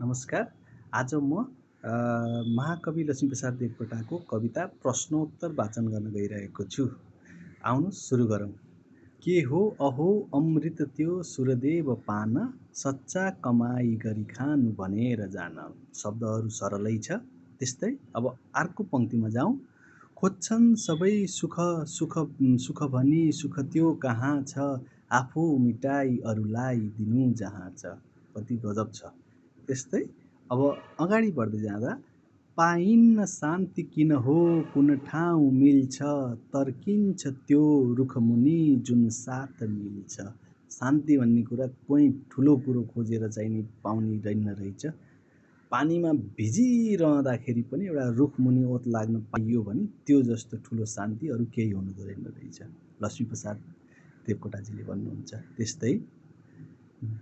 नमस्कार। आज म महाकवि लक्ष्मीप्रसाद देवकोटाको कविता प्रश्नोत्तर वाचन गर्न गइरहेको छु। आउनुहोस् सुरु गरौँ। के हो अहो अमृत त्यो सुरदेव पान, सच्चा कमाई गरी खानु भनेर जान। शब्दहरू सरलै छ। त्यस्तै अब अर्को पङ्क्तिमा जाउँ। खोज्छन् सबै सुख सुख सुख भनी सुख त्यो कहाँ छ, आफू मिटाई अरूलाई दिनु जहाँ छ। कति गजब छ। त्यस्तै अब अगाडि बढ्दै जाँदा पाइन्न शान्ति किन हो कुन ठाउँ मिल्छ, तर्किन्छ त्यो रुखमुनि जुन साथ मिल्छ। शान्ति भन्ने कुरा कोही ठुलो कुरो खोजेर चाहिँ नि पाउने रहेन रहेछ। पानीमा भिजिरहँदाखेरि पनि एउटा रुखमुनि ओत लाग्न पाइयो भने त्यो जस्तो ठुलो शान्ति अरू केही हुनु रहेन रहेछ। लक्ष्मीप्रसाद देवकोटाजीले भन्नुहुन्छ। त्यस्तै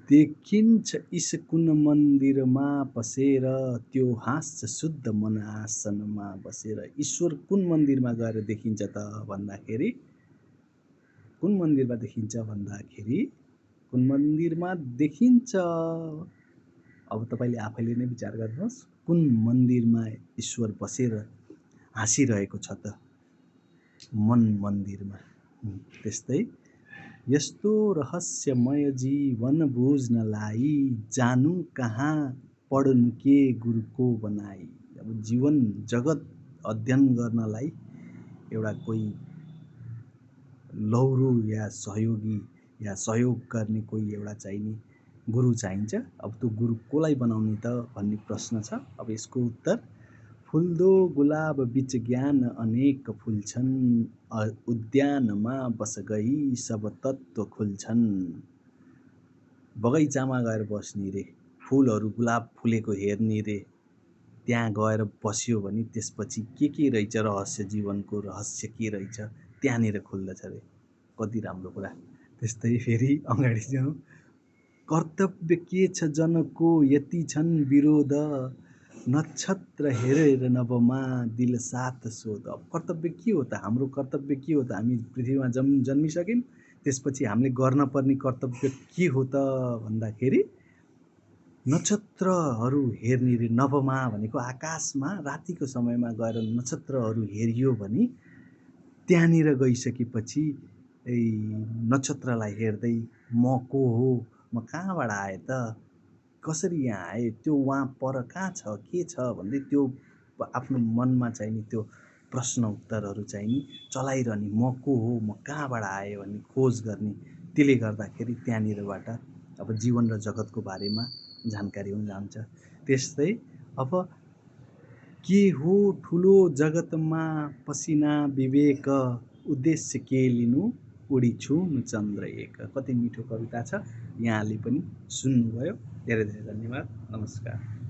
देखिन्छ ईश कुन मन्दिरमा पसेर, त्यो हाँस्छ शुद्ध मन आसनमा बसेर। ईश्वर कुन मन्दिरमा गएर देखिन्छ त भन्दाखेरि, कुन मन्दिरमा देखिन्छ भन्दाखेरि कुन मन्दिरमा देखिन्छ। अब तपाईले आफैले नै विचार गर्नुहोस्, कुन मन्दिरमा ईश्वर बसेर हाँसिरहेको छ त, मन मन्दिरमा। त्यस्तै यस्तो रहस्यमय जीवन बुझ्नलाई, जानु कहाँ पढ्नु के गुरुको बनाई। अब जीवन जगत अध्ययन गर्नलाई एउटा कोही लौरो या सहयोगी या सहयोग गर्ने कोही एउटा चाहिने गुरु चाहिन्छ। अब त्यो गुरु कोलाई बनाउने त भन्ने प्रश्न छ। अब यसको उत्तर, फुल्दो गुलाब बीच ज्ञान अनेक फुल्छन्, उद्यानमा बस गई सब तत्त्व खुल्छन्। बगैँचामा गएर बस्ने रे, फुलहरू गुलाब फुलेको हेर्ने रे, त्यहाँ गएर बस्यो भने त्यसपछि के रहेछ रहस्य, जीवनको रहस्य के रहेछ त्यहाँनिर खुल्दछ रे। कति राम्रो कुरा। त्यस्तै फेरि अगाडि जाउँ। कर्तव्य के छ जनको यति छन् विरोध, नक्षत्र हेरेर नभमा दिल साथ सोध। कर्तव्य के हो त, हाम्रो कर्तव्य के हो त। हामी पृथ्वीमा जन्मिसक्यौँ, त्यसपछि हामीले गर्न पर्ने कर्तव्य के हो त भन्दाखेरि, नक्षत्रहरू हेर्ने रे। नभमा भनेको आकाशमा रातिको समयमा गएर नक्षत्रहरू हेरियो भने त्यहाँनिर गइसकेपछि नक्षत्रलाई हेर्दै म को हो, म कहाँबाट आएँ त, कसरी यहाँ आएँ, त्यो वहाँ पर कहाँ छ, के छ भन्दै त्यो आफ्नो मनमा चाहिँ नि त्यो प्रश्न उत्तरहरू चाहिँ नि चलाइरहने। म को हो, म कहाँबाट आएँ भन्ने खोज गर्ने। त्यसले गर्दाखेरि त्यहाँनिरबाट अब जीवन र जगतको बारेमा जानकारी हुन जान्छ। त्यस्तै अब के हो ठुलो जगतमा पसिना विवेक, उद्देश्य के लिनु उडी छुनु चन्द्र एक। कति मिठो कविता छ। यहाँले पनि सुन्नुभयो। धेरै धेरै धन्यवाद। नमस्कार।